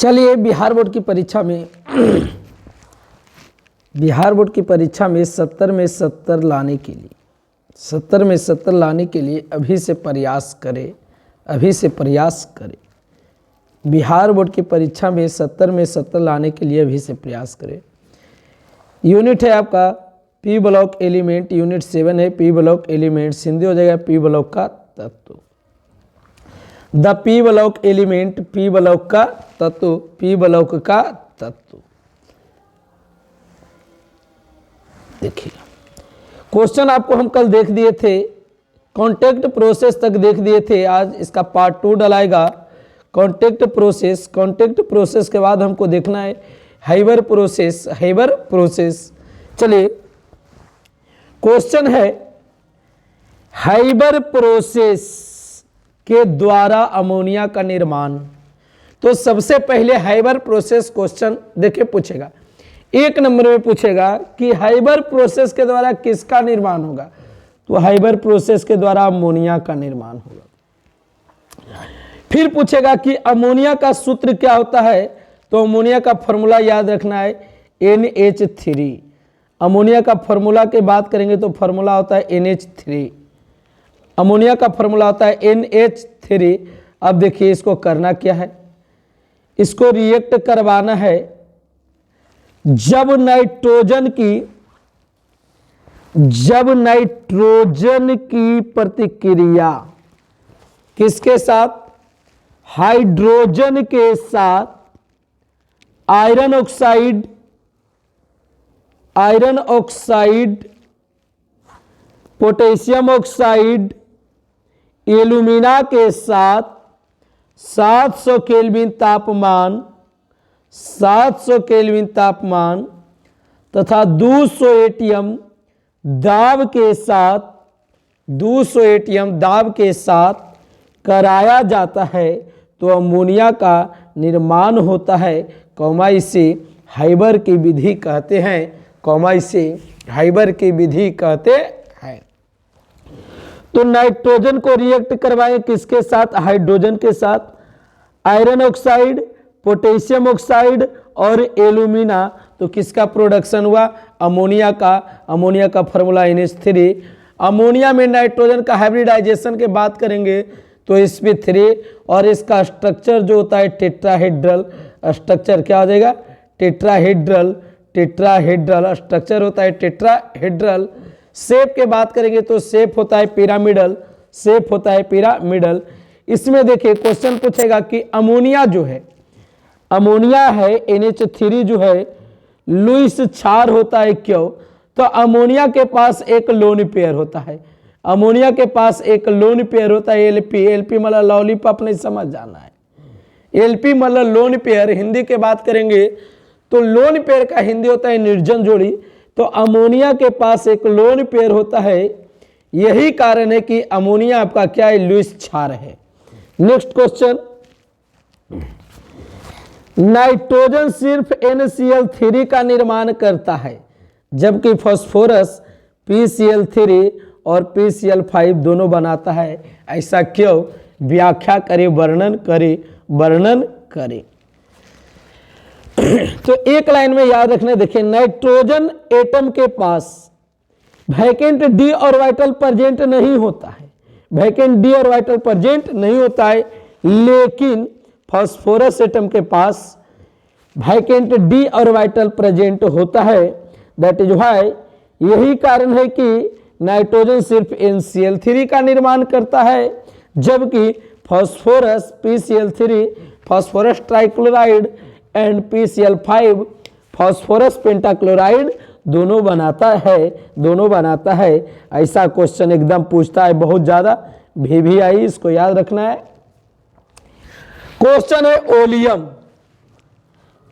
चलिए बिहार बोर्ड की परीक्षा में बिहार बोर्ड की परीक्षा में 70 में 70 लाने के लिए 70 में 70 लाने के लिए अभी से प्रयास करें, अभी से प्रयास करें। बिहार बोर्ड की परीक्षा में 70 में 70 लाने के लिए अभी से प्रयास करें। यूनिट है आपका पी ब्लॉक एलिमेंट, यूनिट 7 है पी ब्लॉक एलिमेंट, हिंदी हो जाएगा पी ब्लॉक का तत्व। The P block element, P block का तत्व, पी ब्लॉक का तत्व। देखिए क्वेश्चन आपको हम कल देख दिए थे, कॉन्टेक्ट प्रोसेस तक देख दिए थे। आज इसका पार्ट 2 डलाएगा, कॉन्टेक्ट प्रोसेस। कॉन्टेक्ट प्रोसेस के बाद हमको देखना है हाइबर प्रोसेस, हाइबर प्रोसेस। चलिए क्वेश्चन है हाइबर प्रोसेस के द्वारा अमोनिया का निर्माण। तो सबसे पहले हाइबर प्रोसेस क्वेश्चन देखिए पूछेगा, 1 नंबर में पूछेगा कि हाइबर प्रोसेस के द्वारा किसका निर्माण होगा। तो हाइबर प्रोसेस के द्वारा अमोनिया का निर्माण होगा। फिर पूछेगा कि अमोनिया का सूत्र क्या होता है। तो अमोनिया का फॉर्मूला याद रखना है NH3। अमोनिया का फॉर्मूला की बात करेंगे तो फॉर्मूला होता है NH3। अमोनिया का फॉर्मूला होता है NH3। अब देखिए इसको करना क्या है, इसको रिएक्ट करवाना है। जब नाइट्रोजन की प्रतिक्रिया किसके साथ, हाइड्रोजन के साथ iron oxide, potassium oxide, alumina के साथ 700 केल्विन तापमान तथा 200 एटीएम दाब के साथ कराया जाता है तो अमोनिया का निर्माण होता है। कौमा इसे हाइबर की विधि कहते हैं, कौमा इसे हाइबर की विधि कहते हैं। तो नाइट्रोजन को रिएक्ट करवाएं किसके साथ, हाइड्रोजन के साथ, आयरन ऑक्साइड, पोटेशियम ऑक्साइड और एल्यूमिना। तो किसका प्रोडक्शन हुआ, अमोनिया का। अमोनिया का फॉर्मूला NH3। अमोनिया में नाइट्रोजन का हाइब्रिडाइजेशन के बात करेंगे तो sp3 और इसका स्ट्रक्चर जो होता है टेट्राहेड्रल स्ट्रक्चर। क्या हो जाएगा, टेट्राहेड्रल स्ट्रक्चर होता है टेट्राहेड्रल। शेप के बात करेंगे तो शेप होता है पिरामिडल, इसमें देखिए क्वेश्चन पूछेगा कि अमोनिया है NH3 जो है लुईस क्षार होता है, क्यों। तो अमोनिया के पास एक लोन पेयर होता है, अमोनिया के पास एक लोन पेयर होता है LP मतलब लॉलीपॉप नहीं समझ जाना है। LP मतलब लोन पेयर। हिंदी के बात करेंगे तो लोन पेयर का हिंदी होता है निर्जन जोड़ी। तो अमोनिया के पास एक लोन पेयर होता है, यही कारण है कि अमोनिया आपका क्या है, लुईस क्षार है। नेक्स्ट क्वेश्चन, नाइट्रोजन सिर्फ NCl3 का निर्माण करता है जबकि फास्फोरस PCl3 और PCl5 दोनों बनाता है, ऐसा क्यों। व्याख्या करे, वर्णन करे। तो एक लाइन में याद रखना, देखिए नाइट्रोजन एटम के पास वैकेंट d ऑर्बिटल प्रेजेंट नहीं होता है, लेकिन फास्फोरस एटम के पास वैकेंट d ऑर्बिटल प्रेजेंट होता है। दैट इज व्हाई, यही कारण है कि नाइट्रोजन सिर्फ NCl3 का निर्माण करता है जबकि phosphorus PCl3 phosphorus trichloride and PCl5 phosphorus pentachloride दोनों बनाता है। ऐसा क्वेश्चन एकदम पूछता है, बहुत ज्यादा VVI, इसको याद रखना है। क्वेश्चन है ओलियम।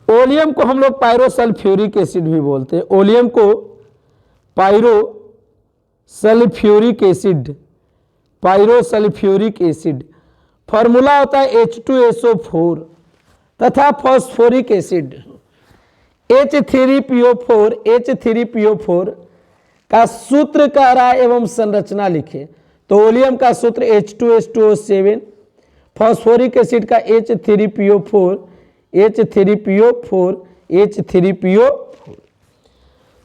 ओलियम को हम लोग पायरोसल्फ्यूरिक एसिड भी बोलते हैं। ओलियम को पायरोसल्फ्यूरिक एसिड। फॉर्मूला होता है H2SO4 तथा फॉस्फोरिक एसिड H3PO4 का सूत्र कार्य एवं संरचना लिखे। तो ओलियम का सूत्र H2S2O7, फॉस्फोरिक एसिड का H3PO4, H3PO4 H3PO4।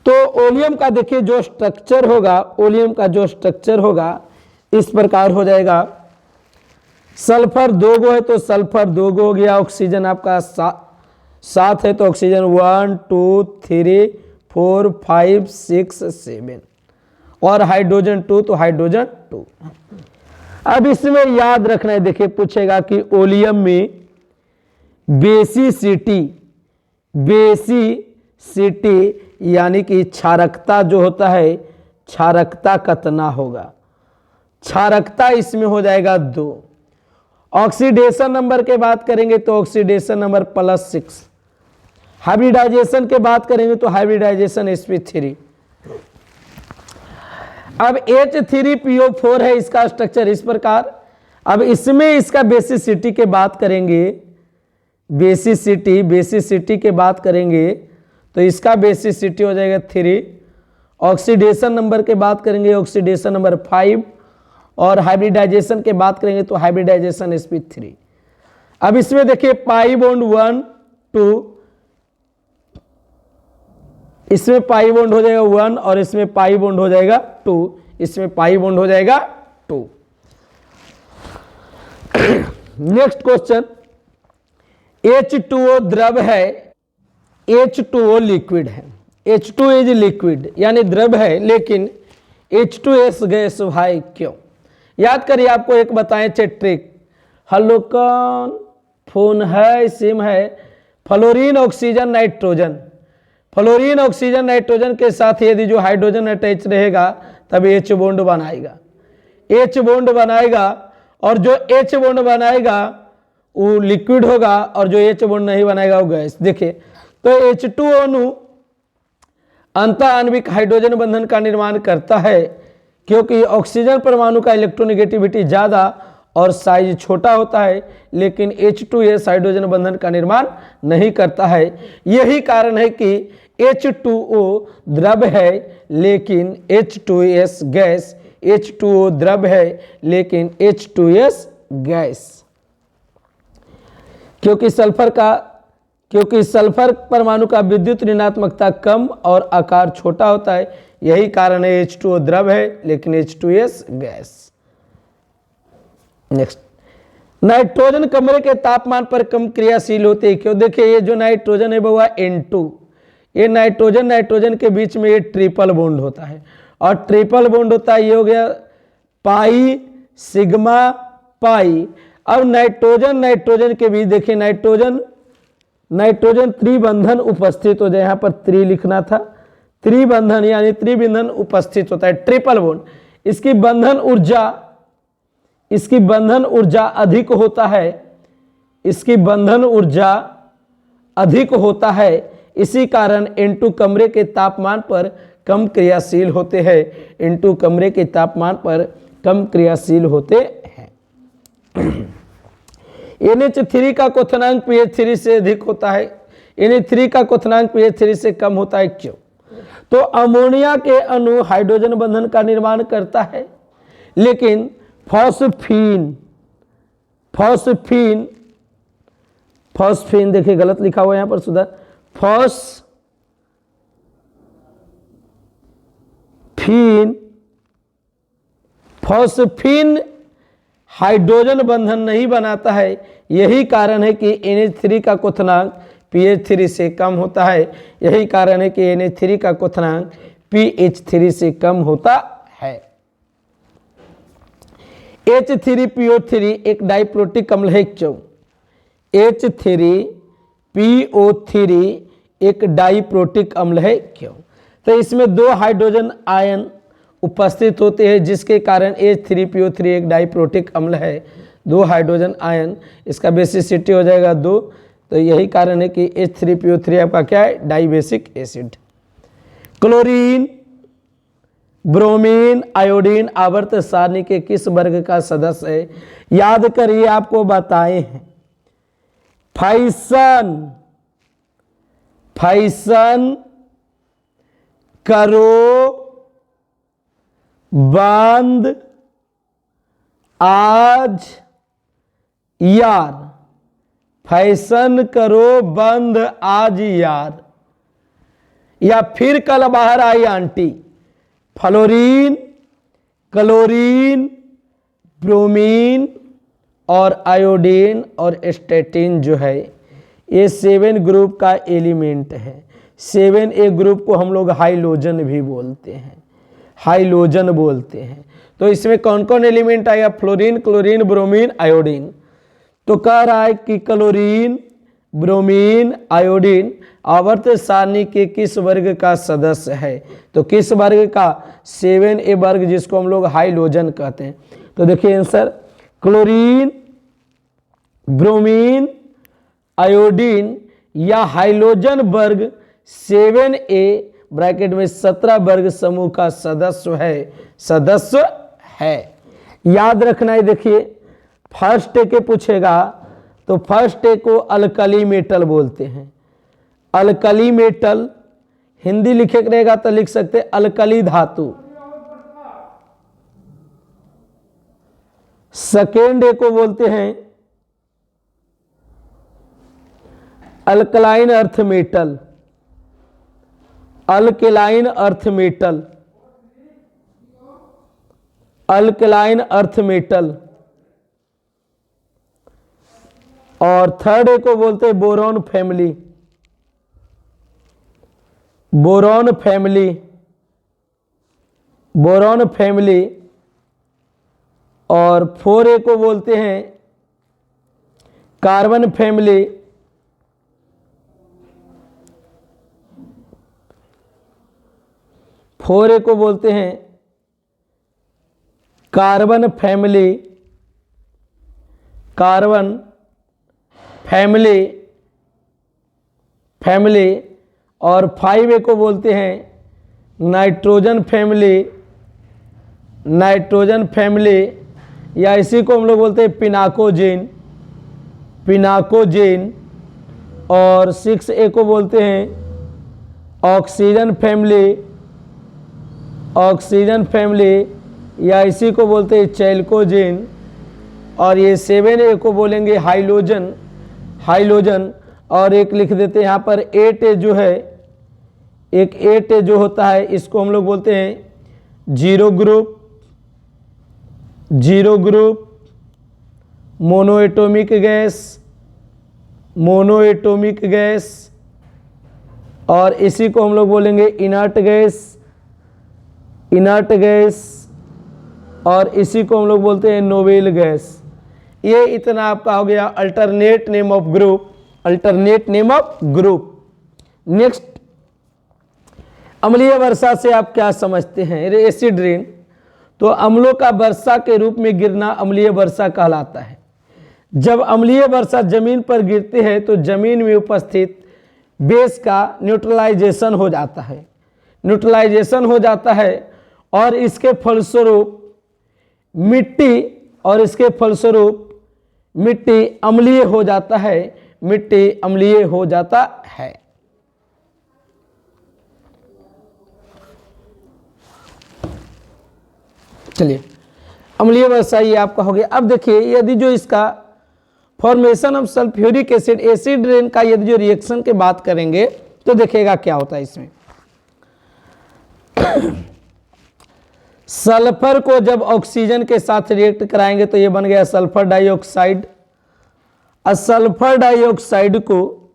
तो ओलियम का देखिए जो स्ट्रक्चर होगा, ओलियम का जो स्ट्रक्चर होगा इस प्रकार हो जाएगा। सल्फर 2 गो है तो सल्फर 2 गो हो गया। ऑक्सीजन आपका 7 है तो ऑक्सीजन 1 2 3 4 5 6 7 और हाइड्रोजन 2 तो हाइड्रोजन 2। अब इसमें याद रखना है, देखिए पूछेगा कि ओलियम में बेसिसिटी, बेसिसिटी यानी कि क्षारकता जो होता है, क्षारकता कितना होगा? क्षारकता इसमें हो जाएगा 2। ऑक्सीडेशन नंबर के बात करेंगे तो ऑक्सीडेशन नंबर +6। हाइब्रिडाइजेशन के बात करेंगे तो हाइब्रिडाइजेशन sp3। अब H3PO4 है इसका स्ट्रक्चर इस प्रकार। अब इसमें इसका बेसिसिटी के बात करेंगे, बेसिसिटी के बात करेंगे तो इसका बेसिसिटी हो जाएगा 3। ऑक्सीडेशन नंबर के बात करेंगे ऑक्सीडेशन नंबर 5 और हाइब्रिडाइजेशन के बात करेंगे तो हाइब्रिडाइजेशन sp3। अब इसमें देखिए पाई बॉन्ड 1 2, इसमें पाई बॉन्ड हो जाएगा 1 और इसमें पाई बॉन्ड हो जाएगा 2, इसमें पाई बॉन्ड हो जाएगा 2। नेक्स्ट क्वेश्चन, H2O द्रव है, H2O लिक्विड है। H2 इज लिक्विड यानी द्रव है, लेकिन H2S गैस भाई क्यों? याद करिए, आपको एक बताएं ट्रिक। हेलो कौन फोन है, सिम है, fluorine oxygen nitrogen, fluorine oxygen nitrogen के साथ यदि जो हाइड्रोजन अटैच रहेगा तब H बॉन्ड बनाएगा, H बॉन्ड बनाएगा और जो H बॉन्ड बनाएगा वो लिक्विड होगा और जो H बॉन्ड नहीं बनाएगा वो गैस। देखिए तो H2 अणु अंतः आणविक हाइड्रोजन बंधन का निर्माण करता है, क्योंकि ऑक्सीजन परमाणु का इलेक्ट्रोनेगेटिविटी ज़्यादा और साइज छोटा होता है, लेकिन H2S हाइड्रोजन बंधन का निर्माण नहीं करता है। यही कारण है कि H2O द्रव है लेकिन H2S गैस, H2O द्रव है लेकिन H2S गैस, क्योंकि सल्फर परमाणु का विद्युत ऋणात्मकता कम और आकार छोटा होता है। यही कारण है H2O द्रव है लेकिन H2S गैस। नेक्स्ट, नाइट्रोजन कमरे के तापमान पर कम क्रियाशील होते हैं क्यों? देखिए ये जो नाइट्रोजन है वो N2, ये नाइट्रोजन के बीच में ये ट्रिपल बॉन्ड होता है और ट्रिपल बॉन्ड होता है, ये हो गया पाई सिग्मा पाई। अब नाइट्रोजन के बीच देखिए नाइट्रोजन त्रिबंधन उपस्थित हो जाए, यहाँ पर त्रि लिखना था, त्रिबंधन यानी त्रिबंधन उपस्थित होता है, ट्रिपल बॉन्ड। इसकी बंधन ऊर्जा अधिक होता है, इसकी बंधन ऊर्जा अधिक होता है, इसी कारण N2 कमरे के तापमान पर कम क्रियाशील होते हैं, N2 कमरे के तापमान पर कम क्रियाशील होते हैं। NH3 का क्वथनांक pH3 से अधिक होता है, NH3 का क्वथनांक pH3 से कम होता है क्यों? तो अमोनिया के अणु हाइड्रोजन बंधन का निर्माण करता है, लेकिन फॉस्फीन देखिए गलत लिखा हुआ है यहाँ पर, सुधार, फॉस्फीन हाइड्रोजन बंधन नहीं बनाता है। यही कारण है कि NH3 का क्वथनांक pH3 से कम होता है, यही कारण है कि NH3 का क्वथनांक pH3 से कम होता है। H3PO3 एक डाइप्रोटिक अम्ल है क्यों? H3PO3 एक डाइप्रोटिक अम्ल है क्यों? तो इसमें 2 हाइड्रोजन आयन उपस्थित होते हैं, जिसके कारण H3PO3 एक डाइप्रोटिक अम्ल है, 2 हाइड्रोजन आयन, इसका बेसिसिटी हो जाएगा 2। तो यही कारण है कि H3PO3 आपका क्या है? Dibasic acid. Chlorine, bromine, iodine आवर्त सारणी के किस वर्ग का सदस्य है? याद करिए, आपको बताए हैं फाइसन करो बंद आज यार, फैशन करो बंद आज यार, या फिर कल बाहर आई आंटी। फ्लोरीन, क्लोरीन, ब्रोमीन और आयोडीन और स्टेटिन जो है ये 7 ग्रुप का एलिमेंट है। 7A ग्रुप को हम लोग हाइलोजन भी बोलते हैं, हाइलोजन बोलते हैं। तो इसमें कौन कौन एलिमेंट आएगा? Fluorine, chlorine, bromine, iodine. तो कह रहा है कि क्लोरीन, ब्रोमीन, आयोडीन आवर्त सारणी के किस वर्ग का सदस्य है? तो किस वर्ग का? 7A वर्ग, जिसको हम लोग हाइलोजन कहते हैं। तो देखिए आंसर, क्लोरीन, ब्रोमीन, आयोडीन या हाइलोजन वर्ग 7A ब्रैकेट में 17 वर्ग समूह का सदस्य है। याद रखना है। देखिए फर्स्ट ए के पूछेगा तो फर्स्ट ए को अल्कली मेटल बोलते हैं। अल्कली मेटल हिंदी लिखे रहेगा तो लिख सकते अल्कली धातु। सेकेंड ए को बोलते हैं alkaline earth metal, alkaline earth metal, alkaline earth metal. और थर्ड ए को बोलते हैं boron family, boron family, boron family. और 4A को बोलते हैं कार्बन फैमिली, फोर ए को बोलते हैं carbon family, carbon family, family. और 5A को बोलते हैं नाइट्रोजन फैमिली, नाइट्रोजन फैमिली, या इसी को हम लोग बोलते हैं पिनाकोजेन, पिनाकोजेन। और 6A को बोलते हैं ऑक्सीजन फैमिली, ऑक्सीजन फैमिली, या इसी को बोलते हैं चैल्कोजेन। और ये 7A को बोलेंगे हाइलोजन, हाइलोजन। और एक लिख देते हैं यहाँ पर 8A जो है, एक 8A जो होता है इसको हम लोग बोलते हैं zero group, zero group, monoatomic gas, monoatomic gas. और इसी को हम लोग बोलेंगे इनर्ट गैस, इनर्ट गैस। और इसी को हम लोग बोलते हैं नोबेल गैस। ये इतना आपका हो गया alternate name of group, alternate name of group. Next, अम्लीय वर्षा से आप क्या समझते हैं? Acid rain. तो अम्लों का वर्षा के रूप में गिरना अम्लीय वर्षा कहलाता है। जब अम्लीय वर्षा जमीन पर गिरती है तो जमीन में उपस्थित बेस का न्यूट्रलाइजेशन हो जाता है, न्यूट्रलाइजेशन हो जाता है। और इसके फलस्वरूप मिट्टी, और इसके फलस्वरूप मिट्टी अम्लीय हो जाता है, मिट्टी अम्लीय हो जाता है। चलिए, अम्लीय वर्षा ये आपका हो गया। अब देखिए यदि जो इसका formation of sulphuric acid, acid rain का यदि जो रिएक्शन की बात करेंगे तो देखिएगा क्या होता है इसमें। सल्फर को जब ऑक्सीजन के साथ रिएक्ट कराएंगे तो ये बन गया सल्फर डाइऑक्साइड। सल्फर डाइऑक्साइड को,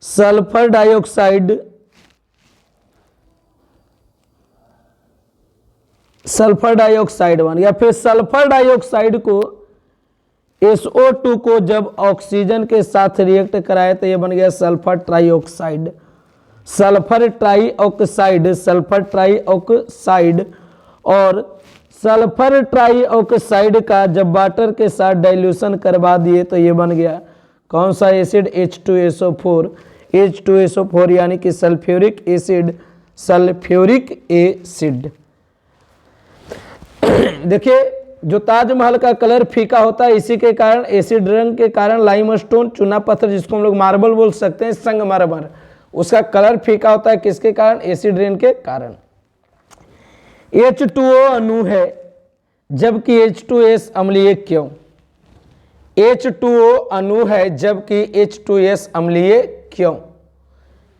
सल्फर डाइऑक्साइड, सल्फर डाइऑक्साइड बन गया। फिर सल्फर डाइऑक्साइड को SO2 को जब ऑक्सीजन के साथ रिएक्ट कराए तो ये बन गया sulphur trioxide, sulphur trioxide, sulphur trioxide. और सल्फर ट्राइऑक्साइड का जब वाटर के साथ डाइल्यूशन करवा दिए तो ये बन गया कौन सा एसिड? H2SO4, H2SO4 यानी कि सल्फ्यूरिक एसिड, सल्फ्यूरिक एसिड। देखिए जो ताजमहल का कलर फीका होता है इसी के कारण, एसिड रंग के कारण लाइमस्टोन, चूना पत्थर जिसको हम लोग मार्बल बोल सकते हैं, संगमरमर, उसका कलर फीका होता है किसके कारण? एसिड रेन के कारण। H2O अणु है जबकि H2S अम्लीय क्यों? H2O अणु है जबकि H2S अम्लीय क्यों?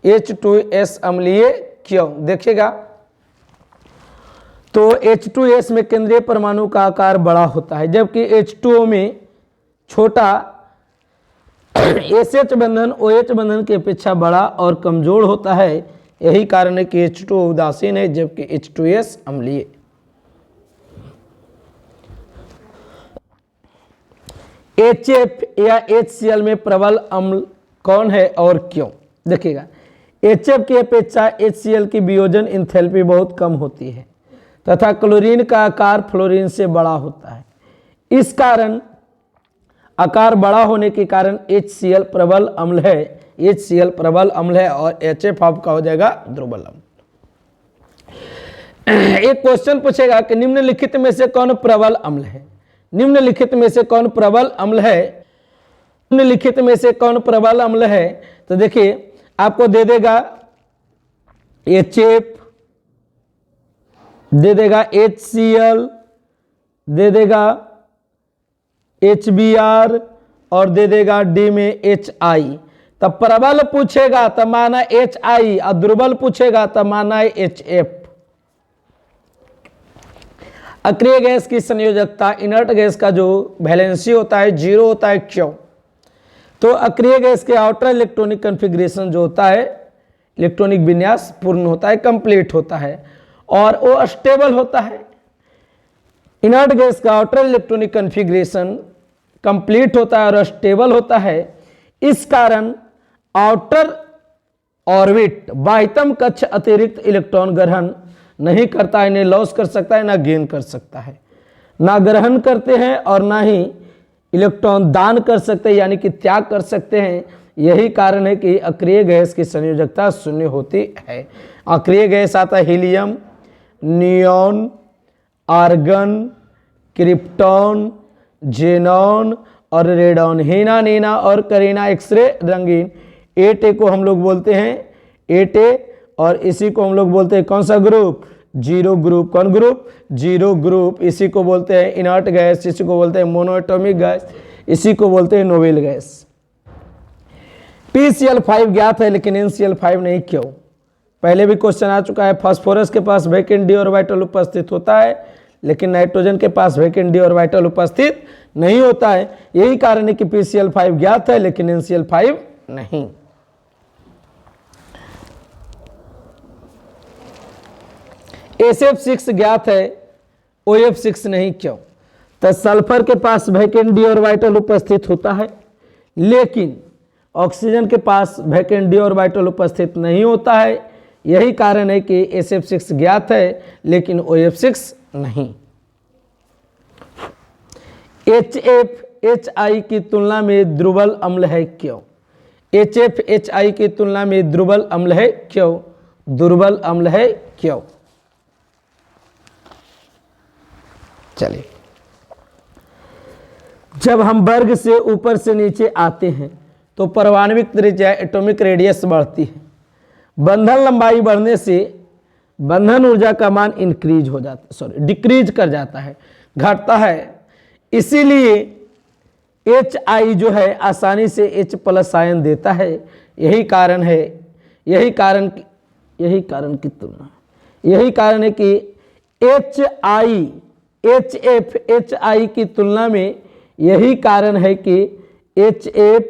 H2S अम्लीय क्यों? देखिएगा, तो H2S में केंद्रीय परमाणु का आकार बड़ा होता है जबकि H2O में छोटा। SH बंधन OH बंधन की अपेक्षा बड़ा और कमजोर होता है। यही कारण है कि H2O उदासीन है जबकि H2S अम्लीय। HF या HCl में प्रबल अम्ल कौन है और क्यों? देखिएगा, HF की अपेक्षा HCl की वियोजन एंथैल्पी बहुत कम होती है तथा क्लोरीन का आकार फ्लोरीन से बड़ा होता है। इस कारण आकार बड़ा होने के कारण HCl प्रबल अम्ल है। HCl प्रबल अम्ल है और HF आपका हो जाएगा दुर्बल अम्ल। एक क्वेश्चन पूछेगा कि निम्नलिखित में से कौन प्रबल अम्ल है? निम्नलिखित में से कौन प्रबल अम्ल है? निम्नलिखित में से कौन प्रबल अम्ल है? तो देखिए, आपको दे देगा HF, दे देगा HCl, दे देगा HBr और दे देगा D में HI। तब प्रबल पूछेगा तब माना HI और दुर्बल पूछेगा तब माना HF। अक्रिय गैस की संयोजकता, इनर्ट गैस का जो वैलेंसी होता है 0 होता है। क्यों? तो अक्रिय गैस के आउटर इलेक्ट्रॉनिक कॉन्फ़िगरेशन जो होता है, इलेक्ट्रॉनिक विन्यास पूर्ण होता है, कंप्लीट होता है और वो स्टेबल होता है। इनर्ट गैस का आउटर इलेक्ट्रॉनिक कॉन्फ़िगरेशन कंप्लीट होता है और स्टेबल होता है। इस कारण आउटर ऑर्बिट बाह्यतम कक्ष अतिरिक्त इलेक्ट्रॉन ग्रहण नहीं करता है, इन्हें लॉस कर सकता है, ना गेन कर सकता है। ना ग्रहण करते हैं और ना ही इलेक्ट्रॉन दान कर सकते हैं, यानी कि त्याग कर सकते हैं। यही कारण है कि अक्रिय गैस की संयोजकता शून्य होती है। अक्रिय गैस आता है helium, neon, argon, krypton, xenon और रेडॉन, हीना, नीना और करीना, एक्सरे रंगीन। 8A को हम लोग बोलते हैं 8A और इसी को हम लोग बोलते हैं कौन सा ग्रुप? 0 ग्रुप। कौन ग्रुप? 0 ग्रुप। इसी को बोलते हैं इनर्ट गैस, इसी को बोलते हैं मोनोएटॉमिक गैस, इसी को बोलते हैं नोबेल गैस। PCl5 ज्ञात है लेकिन NCl5 नहीं, क्यों? पहले भी क्वेश्चन आ चुका है। फास्फोरस के पास वैकेंट डी ऑर्बिटल उपस्थित होता है लेकिन नाइट्रोजन के पास वैकेंट डी ऑर्बिटल उपस्थित नहीं होता है। यही कारण है कि PCl5 ज्ञात है लेकिन NCl5 नहीं। SF6 ज्ञात है, OF6 नहीं, क्यों? तो सल्फर के पास वैकेंट डी ऑर्बिटल उपस्थित होता है लेकिन ऑक्सीजन के पास वैकेंट डी ऑर्बिटल उपस्थित नहीं होता है। यही कारण है कि SF6 ज्ञात है लेकिन OF6 नहीं। HF HI की तुलना में दुर्बल अम्ल है, क्यों? HF HI की तुलना में दुर्बल अम्ल है, क्यों? दुर्बल अम्ल है, क्यों? चलिए, जब हम वर्ग से ऊपर से नीचे आते हैं तो परमाणविक त्रिज्या एटॉमिक रेडियस बढ़ती है। बंधन लंबाई बढ़ने से बंधन ऊर्जा का मान इंक्रीज हो जाता है, डिक्रीज कर जाता है, घटता है। इसीलिए HI जो है आसानी से H+ आयन देता है। यही कारण है, यही कारण की तुलना, यही कारण है कि HI HF HI की तुलना में, यही कारण है कि HF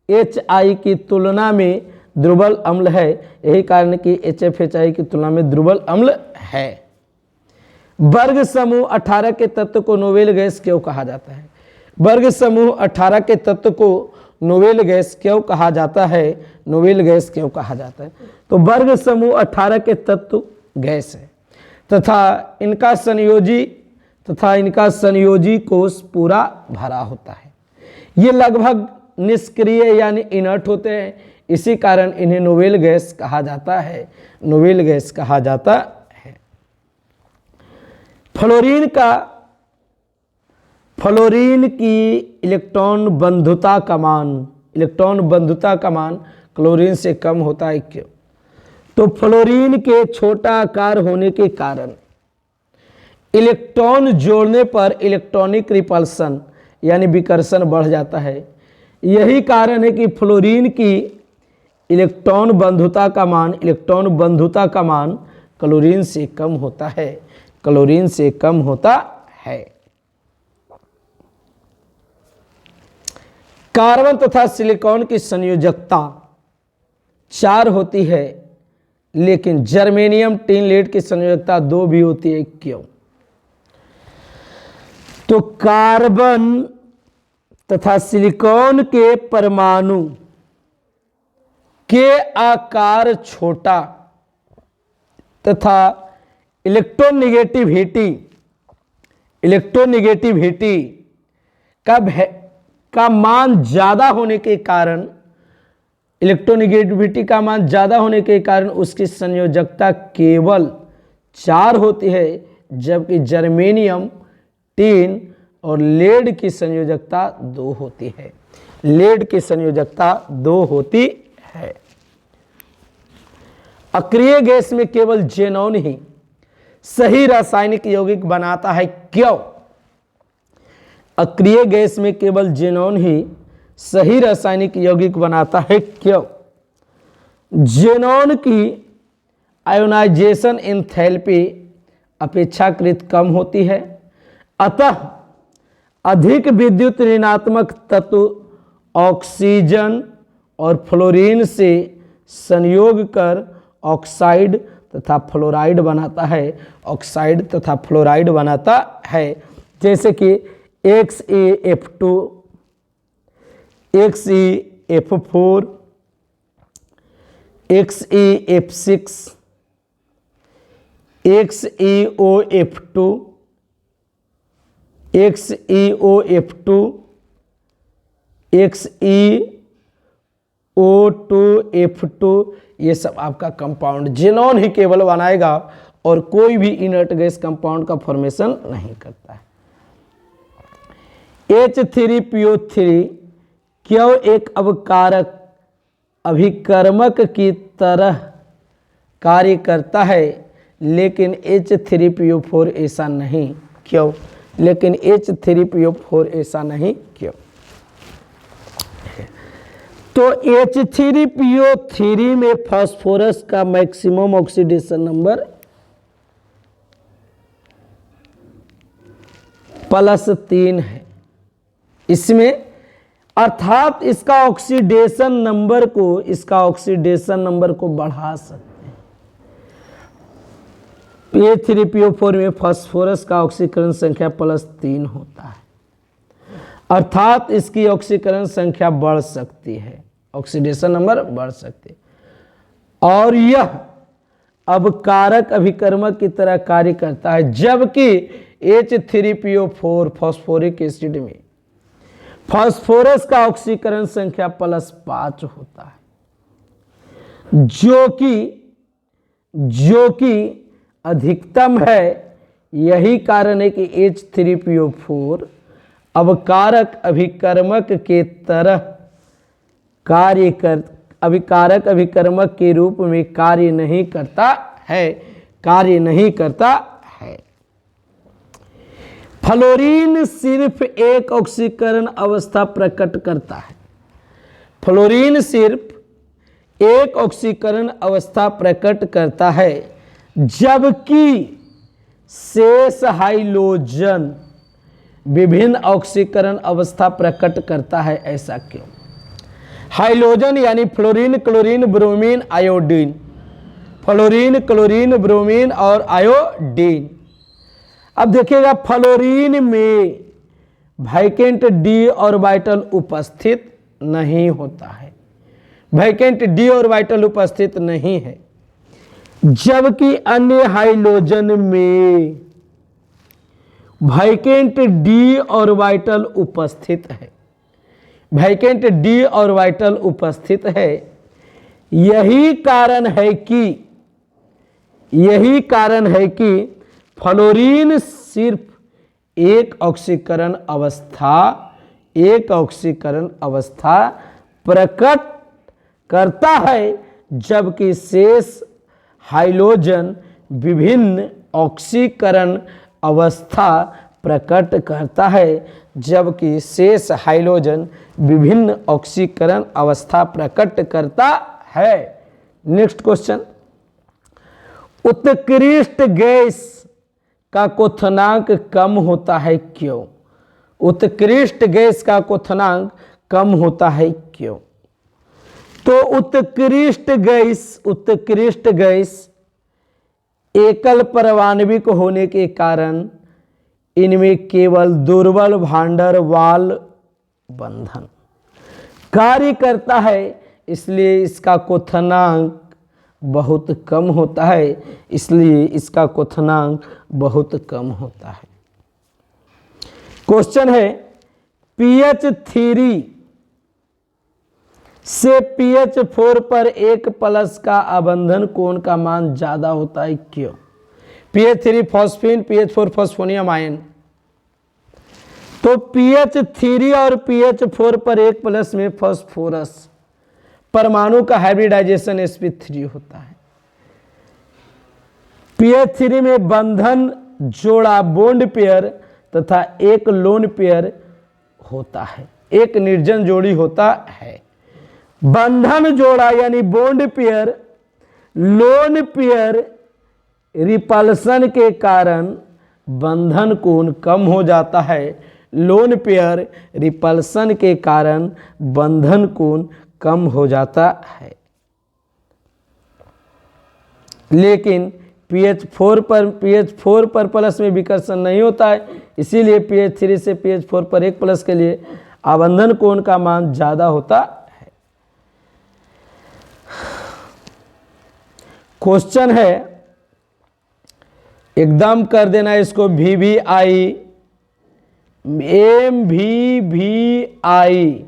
HI की तुलना में दुर्बल अम्ल है। यही कारण है कि HF HI की तुलना में दुर्बल अम्ल है। वर्ग समूह 18 के तत्व को नोबेल गैस क्यों कहा जाता है? वर्ग समूह 18 के तत्व को नोबेल गैस क्यों कहा जाता है? नोबेल गैस क्यों कहा जाता है? तो वर्ग समूह 18 के तत्व गैस है तथा इनका संयोजी कोष पूरा भरा होता है। ये लगभग निष्क्रिय यानी इनर्ट होते हैं, इसी कारण इन्हें नोबेल गैस कहा जाता है। नोबेल गैस कहा जाता है। फ्लोरीन की इलेक्ट्रॉन बंधुता का मान क्लोरीन से कम होता है, क्यों? तो फ्लोरीन के छोटा आकार होने के कारण इलेक्ट्रॉन जोड़ने पर इलेक्ट्रॉनिक रिपल्सन यानी विकर्षण बढ़ जाता है। यही कारण है कि फ्लोरीन की इलेक्ट्रॉन बंधुता का मान क्लोरीन से कम होता है, क्लोरीन से कम होता है। कार्बन तथा सिलिकॉन की संयोजकता 4 होती है, लेकिन जर्मेनियम टिन लेड की संयोजकता 2 भी होती है। क्यों? तो कार्बन तथा सिलिकॉन के परमाणु के आकार छोटा तथा इलेक्ट्रोनिगेटिविटी का मान ज्यादा होने के कारण, इलेक्ट्रोनिगेटिविटी का मान ज्यादा होने के कारण उसकी संयोजकता केवल 4 होती है, जबकि जर्मेनियम टिन और लेड की संयोजकता 2 होती है। लेड की संयोजकता 2 होती है। अक्रिय गैस में केवल जेनॉन ही सही रासायनिक यौगिक बनाता है। क्यों? अक्रिय गैस में केवल जेनॉन ही सही रासायनिक यौगिक बनाता है। क्यों? जेनॉन की आयोनाइजेशन एंथैल्पी अपेक्षाकृत कम होती है, अतः अधिक विद्युत ऋणात्मक तत्व ऑक्सीजन और फ्लोरीन से संयोग कर ऑक्साइड तथा फ्लोराइड बनाता है, ऑक्साइड तथा फ्लोराइड बनाता है। जैसे कि XeF2, XeF4, XeF6, XeOF2, XeOF2, XeO2F2, ये सब आपका कंपाउंड जेनॉन ही केवल बनाएगा और कोई भी इनर्ट गैस कंपाउंड का फॉर्मेशन नहीं करता है। H3PO3 क्यों एक अवकारक अभिकर्मक की तरह कार्य करता है, लेकिन H3PO4 ऐसा नहीं? क्यों? लेकिन H3PO4 ऐसा नहीं क्यों? तो H3PO3 में फास्फोरस का मैक्सिमम ऑक्सीडेशन नंबर +3 है इसमें, अर्थात इसका ऑक्सीडेशन नंबर को बढ़ा सकते हैं। H3PO4 में फास्फोरस का ऑक्सीकरण संख्या +3 होता है, अर्थात इसकी ऑक्सीकरण संख्या बढ़ सकती है, ऑक्सीडेशन नंबर बढ़ सकती है, और यह अवकारक अभिकर्मक की तरह कार्य करता है। जबकि H3PO4 फास्फोरिक एसिड में फास्फोरस का ऑक्सीकरण संख्या +5 होता है, जो कि अधिकतम है। यही कारण है कि H3PO4 अवकारक अभिकर्मक के तरह अभिकारक अभिकर्मक के रूप में कार्य नहीं करता है। फ्लोरीन सिर्फ एक ऑक्सीकरण अवस्था प्रकट करता है। फ्लोरीन सिर्फ एक ऑक्सीकरण अवस्था प्रकट करता है, जबकि शेष हाइलोजन विभिन्न ऑक्सीकरण अवस्था प्रकट करता है। ऐसा क्यों? हाइलोजन यानी fluorine, chlorine, bromine, iodine, fluorine, chlorine, bromine और आयोडीन। अब देखिएगा, फ्लोरीन में वैकेंट डी ऑर्बिटल उपस्थित नहीं होता है, वैकेंट डी ऑर्बिटल उपस्थित नहीं है, जबकि अन्य हाइलोजन में वैकेंट डी ऑर्बिटल उपस्थित है, वैकेंट डी ऑर्बिटल उपस्थित है। यही कारण है कि फ्लोरीन सिर्फ एक ऑक्सीकरण अवस्था प्रकट करता है, जबकि शेष हाइलोजन विभिन्न ऑक्सीकरण अवस्था प्रकट करता है। जबकि शेष हाइड्रोजन विभिन्न ऑक्सीकरण अवस्था प्रकट करता है। नेक्स्ट क्वेश्चन, उत्कृष्ट गैस का क्वथनांक कम होता है क्यों? उत्कृष्ट गैस का क्वथनांक कम होता है क्यों? तो उत्कृष्ट गैस एकल परमाणविक होने के कारण इनमें केवल दुर्बल भांडर वाल बंधन कार्य करता है, इसलिए इसका क्वथनांक बहुत कम होता है। इसलिए इसका क्वथनांक बहुत कम होता है। क्वेश्चन है, pH 3 से pH 4 पर 1+ का आबंधन कोण का मान ज्यादा होता है क्यों? pH 3 phosphine, pH 4 phosphonium ion. तो pH 3 और pH 4 पर 1+ में फॉस्फोरस परमाणु का हाइब्रिडाइजेशन sp3 होता है। pH 3 में बंधन जोड़ा बॉन्ड पेयर तथा एक लोन पेयर होता है, एक निर्जन जोड़ी होता है। बंधन जोड़ा यानी bond pair lone pair repulsion के कारण बंधन कोण कम हो जाता है। लोन पेयर रिपल्सन के कारण बंधन कोण कम हो जाता है। लेकिन pH 4 पर प्लस में विकर्षण नहीं होता है, इसीलिए pH 3 से pH 4 पर 1+ के लिए आबंधन कोण का मान ज्यादा होता है। क्वेश्चन है, एकदम कर देना इसको, VVI MVVI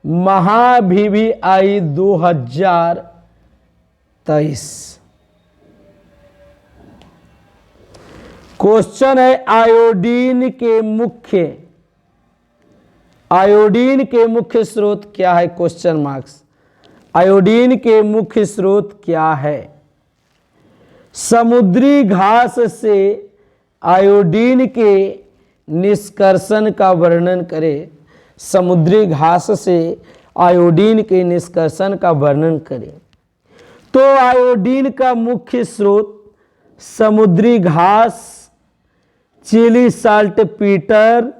महा VVI 2023। क्वेश्चन है, आयोडीन के मुख्य स्रोत क्या है? Question marks. आयोडीन के मुख्य स्रोत क्या है? समुद्री घास से आयोडीन के निष्कर्षण का वर्णन करें। समुद्री घास से आयोडीन के निष्कर्षण का वर्णन करें। तो आयोडीन का मुख्य स्रोत समुद्री घास, चिली साल्ट पीटर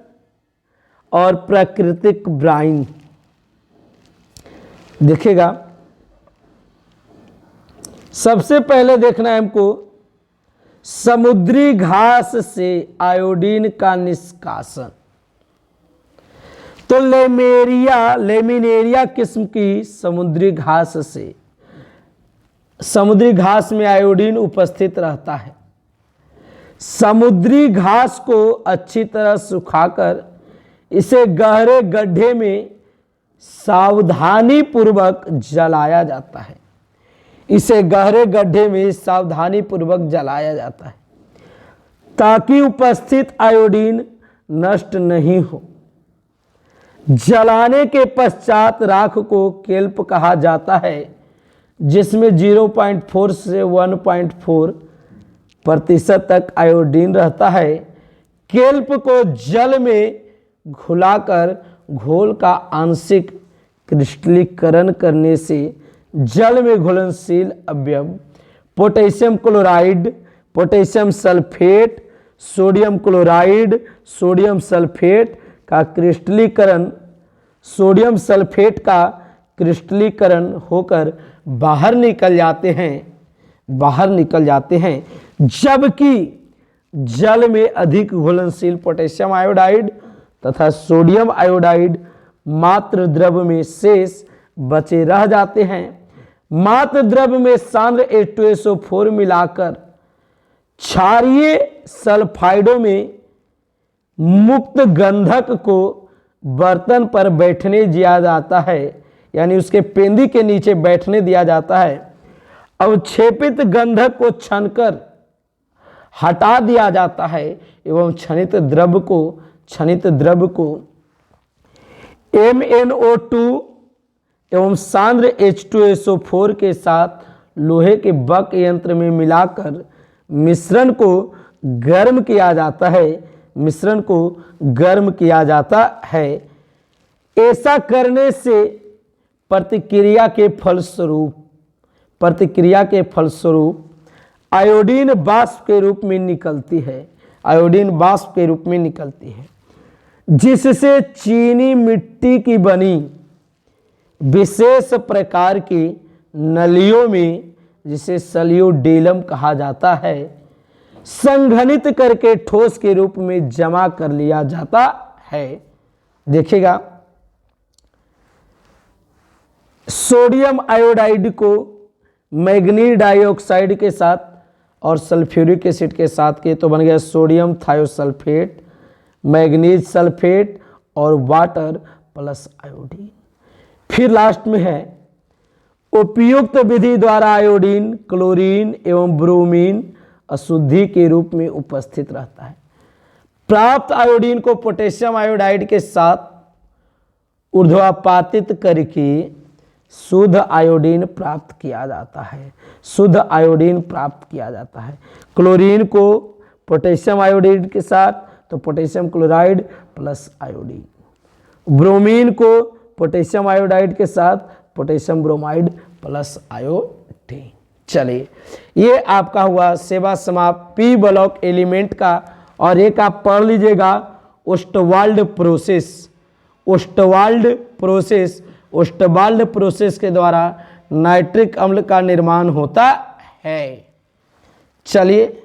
और प्राकृतिक ब्राइन। देखिएगा, सबसे पहले देखना है हमको समुद्री घास से आयोडीन का निष्कासन। तो लेमिनेरिया किस्म की समुद्री घास से, समुद्री घास में आयोडीन उपस्थित रहता है। समुद्री घास को अच्छी तरह सुखाकर इसे गहरे गड्ढे में सावधानी पूर्वक जलाया जाता है। इसे गहरे गड्ढे में सावधानी पूर्वक जलाया जाता है ताकि उपस्थित आयोडीन नष्ट नहीं हो। जलाने के पश्चात राख को केल्प कहा जाता है, जिसमें 0.4 से 1.4% तक आयोडीन रहता है। केल्प को जल में घुलाकर घोल का आंशिक क्रिस्टलीकरण करने से जल में घुलनशील अवयव potassium chloride, potassium sulphate, sodium chloride, sodium sulphate का क्रिस्टलीकरण होकर बाहर निकल जाते हैं। जबकि जल में अधिक घुलनशील पोटेशियम आयोडाइड तथा सोडियम आयोडाइड मात्र द्रव में शेष बचे रह जाते हैं। मात्र द्रव में सांद्र H2SO4 मिलाकर क्षारीय सल्फाइडों में मुक्त गंधक को बर्तन पर बैठने दिया जाता है, यानी उसके पेंदी के नीचे बैठने दिया जाता है। अवक्षेपित गंधक को छानकर हटा दिया जाता है एवं क्षणित द्रव को MnO2 एवं सांद्र H2SO4 के साथ लोहे के बक यंत्र में मिलाकर मिश्रण को गर्म किया जाता है, मिश्रण को गर्म किया जाता है। ऐसा करने से प्रतिक्रिया के फलस्वरूप आयोडीन वाष्प के रूप में निकलती है, आयोडीन वाष्प के रूप में निकलती है, जिससे चीनी मिट्टी की बनी विशेष प्रकार की नलियों में, जिसे सल्यूडिलम कहा जाता है, संघनित करके ठोस के रूप में जमा कर लिया जाता है। देखिएगा, सोडियम आयोडाइड को मैग्नीज डाइऑक्साइड के साथ और सल्फ्यूरिक एसिड के साथ के तो बन गया सोडियम थायोसल्फेट, मैग्नीज सल्फेट और वाटर प्लस आयोडीन। फिर लास्ट में है उपयुक्त विधि द्वारा आयोडीन, क्लोरीन एवं ब्रोमीन अशुद्धि के रूप में उपस्थित रहता है। प्राप्त आयोडीन को पोटेशियम आयोडाइड के साथ ऊर्ध्वापातित करके शुद्ध आयोडीन प्राप्त किया जाता है, शुद्ध आयोडीन प्राप्त किया जाता है। क्लोरीन को पोटेशियम आयोडाइड के साथ तो potassium chloride plus iodine, bromine को पोटेशियम आयोडाइड के साथ पोटेशियम ब्रोमाइड प्लस आयोडीन। चलिए, ये आपका हुआ सेवा समाप्त पी ब्लॉक एलिमेंट का। और एक आप पढ़ लीजिएगा ओस्टवाल्ड प्रोसेस के द्वारा नाइट्रिक अम्ल का निर्माण होता है। चलिए